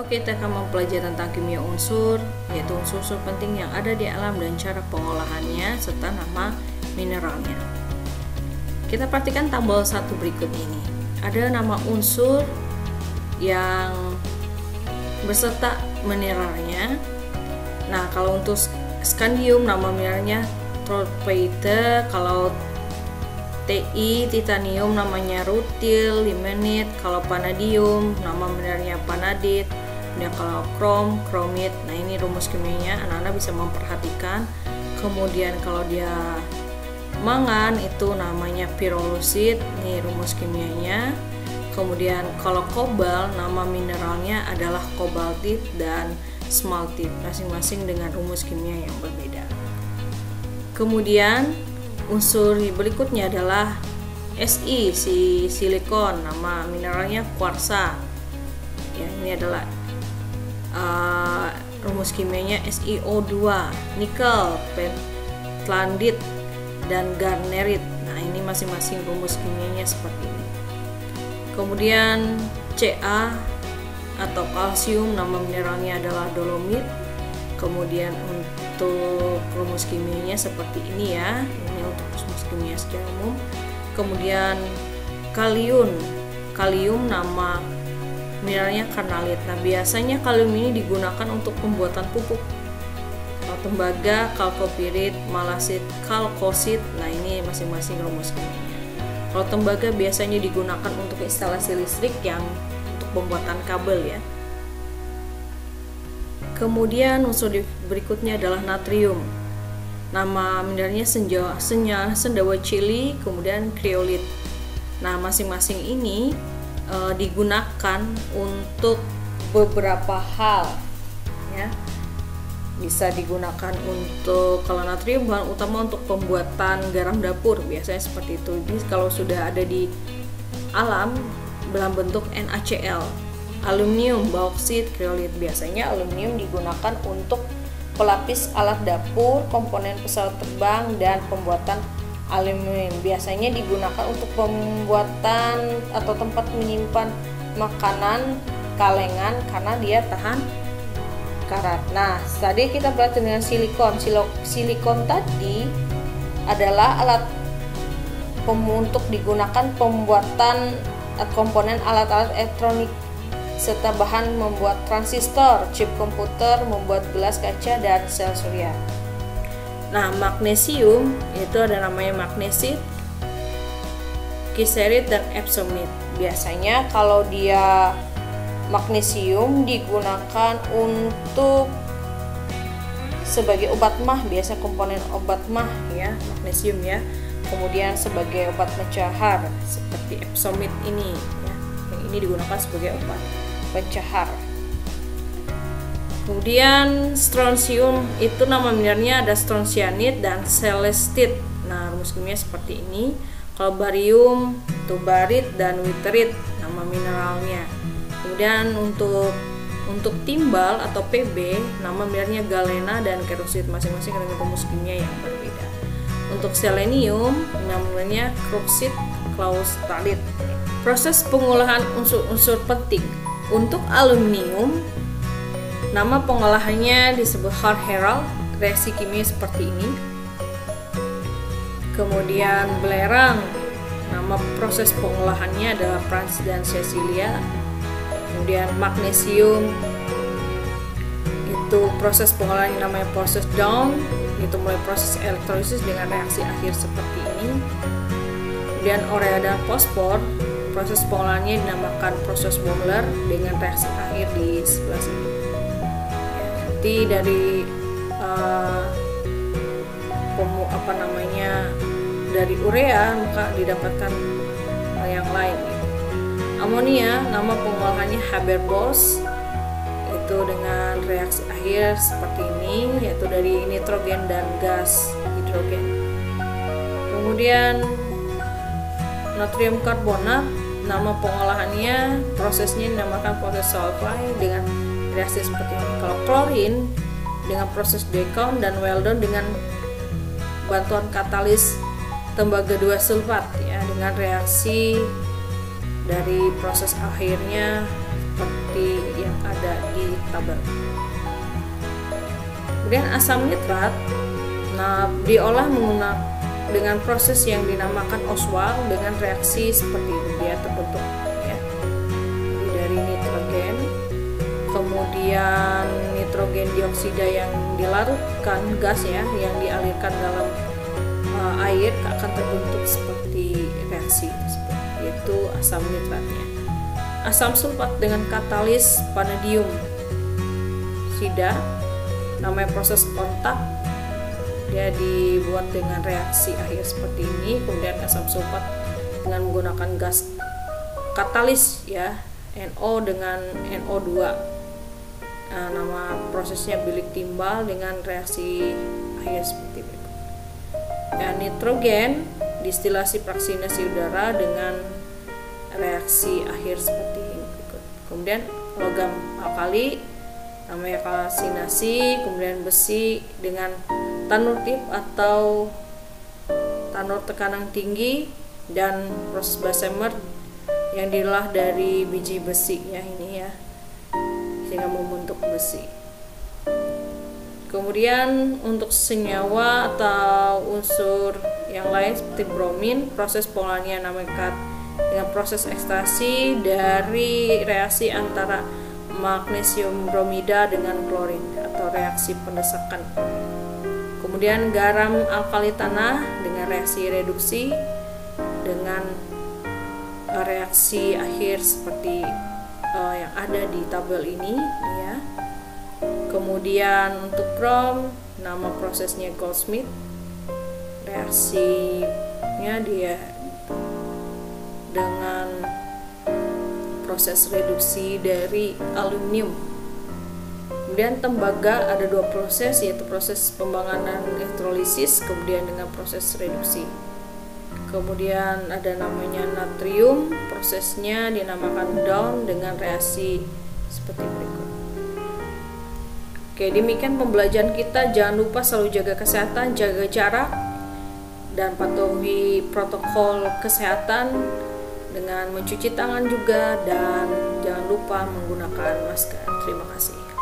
Oke, kita akan mempelajari tentang kimia unsur, yaitu unsur-unsur penting yang ada di alam dan cara pengolahannya serta nama mineralnya. Kita perhatikan tabel 1 berikut ini. Ada nama unsur yang beserta mineralnya. Nah, kalau untuk scandium nama mineralnya trotpeite, kalau Ti, titanium namanya rutil, limonite, kalau vanadium nama mineralnya vanadit, dan kalau krom, kromit. Nah, ini rumus kimianya, anak-anak bisa memperhatikan. Kemudian kalau dia mangan itu namanya pirolusit, ini rumus kimianya. Kemudian kalau kobalt nama mineralnya adalah kobaltit dan smaltit, masing-masing dengan rumus kimia yang berbeda. Kemudian unsur berikutnya adalah Si, si silikon, nama mineralnya kuarsa. Ya, ini adalah rumus kimianya SiO2, nikel, pentlandit, dan garnerit. Nah, ini masing-masing rumus kimianya seperti ini. Kemudian Ca atau kalsium, nama mineralnya adalah dolomit. Kemudian untuk rumus kimianya seperti ini ya, ini untuk rumus kimia secara umum. Kemudian kalium nama mineralnya karnalit. Nah, biasanya kalium ini digunakan untuk pembuatan pupuk. Kalau tembaga, kalkopirit, malasit, kalkosit. Nah, ini masing-masing rumus kimianya. Kalau tembaga biasanya digunakan untuk instalasi listrik yang untuk pembuatan kabel ya. Kemudian unsur berikutnya adalah natrium. Nama mineralnya sendawa cili, kemudian kriolit. Nah, masing-masing ini digunakan untuk beberapa hal ya. Bisa digunakan untuk, kalau natrium bahan utama untuk pembuatan garam dapur, biasanya seperti itu. Jadi kalau sudah ada di alam dalam bentuk NaCl. Aluminium, bauksit, kriolit. Biasanya aluminium digunakan untuk pelapis alat dapur, komponen pesawat terbang, dan pembuatan aluminium. Biasanya digunakan untuk pembuatan atau tempat menyimpan makanan, kalengan, karena dia tahan karat. Nah, tadi kita berarti dengan silikon. Silikon tadi adalah alat untuk digunakan pembuatan komponen alat-alat elektronik serta bahan membuat transistor, chip komputer, membuat gelas kaca, dan sel surya. Nah, magnesium itu ada namanya magnesit, kieserit, dan epsomit. Biasanya kalau dia magnesium digunakan untuk sebagai obat mah, biasa komponen obat mah ya, magnesium ya. Kemudian sebagai obat pencahar seperti epsomit ini ya. Yang ini digunakan sebagai obat pencahar. Kemudian strontium itu nama mineralnya ada strontianit dan celestit. Nah, rumus kimia seperti ini. Kalau barium itu barit dan witerit nama mineralnya. Kemudian untuk timbal atau Pb nama mineralnya galena dan kerosit, masing-masing dengan rumus kimia yang berbeda. Untuk selenium namanya kroksit klaustalit. Proses pengolahan unsur-unsur penting. Untuk aluminium nama pengolahannya disebut Hart-Hérold, reaksi kimia seperti ini. Kemudian belerang nama proses pengolahannya adalah Franz dan Cecilia. Kemudian magnesium itu proses pengolahannya namanya proses Down, itu mulai proses elektrolisis dengan reaksi akhir seperti ini. Kemudian urea dan fosfor proses pengolahannya dinamakan proses Bohler dengan reaksi akhir di sebelah sini. Nanti dari dari urea maka didapatkan yang lain. Amonia nama pengolahannya Haber-Bosch, itu dengan reaksi akhir seperti ini, yaitu dari nitrogen dan gas hidrogen. Kemudian natrium karbonat nama pengolahannya, prosesnya dinamakan proses Sulfide dengan reaksi seperti ini. Kalau klorin dengan proses Decon dan Weldon dengan bantuan katalis tembaga 2 sulfat ya, dengan reaksi dari proses akhirnya seperti yang ada di tabel. Kemudian asam nitrat, nah diolah menggunakan dengan proses yang dinamakan Ostwald dengan reaksi seperti ini dia terbentuk ya. Dari nitrogen, kemudian nitrogen dioksida yang dilarutkan gas ya, yang dialirkan dalam air akan terbentuk seperti reaksi tersebut, yaitu asam nitratnya. Asam sulfat dengan katalis vanadium sida, namanya proses kontak, dia dibuat dengan reaksi akhir seperti ini. Kemudian asam sulfat dengan menggunakan gas katalis ya, NO dengan NO2. Nah, nama prosesnya bilik timbal dengan reaksi akhir seperti berikut. Dan nitrogen distilasi fraksinasi udara dengan reaksi akhir seperti ini berikut. Kemudian logam alkali namanya kalsinasi, kemudian besi dengan tanur tip atau tanur tekanan tinggi, dan proses Bessemer yang diolah dari biji besi ya ini ya, sehingga membentuk besi. Kemudian untuk senyawa atau unsur yang lain seperti bromin, proses pengolahannya namanya dengan proses ekstraksi dari reaksi antara magnesium bromida dengan klorin atau reaksi pendesakan. Kemudian garam alkali tanah dengan reaksi reduksi dengan reaksi akhir seperti yang ada di tabel ini ya. Kemudian untuk krom, nama prosesnya Goldsmith, reaksinya dia dengan proses reduksi dari aluminium. Kemudian tembaga ada dua proses, yaitu proses pembangunan elektrolisis, kemudian dengan proses reduksi. Kemudian ada namanya natrium, prosesnya dinamakan Dawn dengan reaksi seperti berikut. Oke, demikian pembelajaran kita. Jangan lupa selalu jaga kesehatan, jaga jarak, dan patuhi protokol kesehatan dengan mencuci tangan juga, dan jangan lupa menggunakan masker. Terima kasih.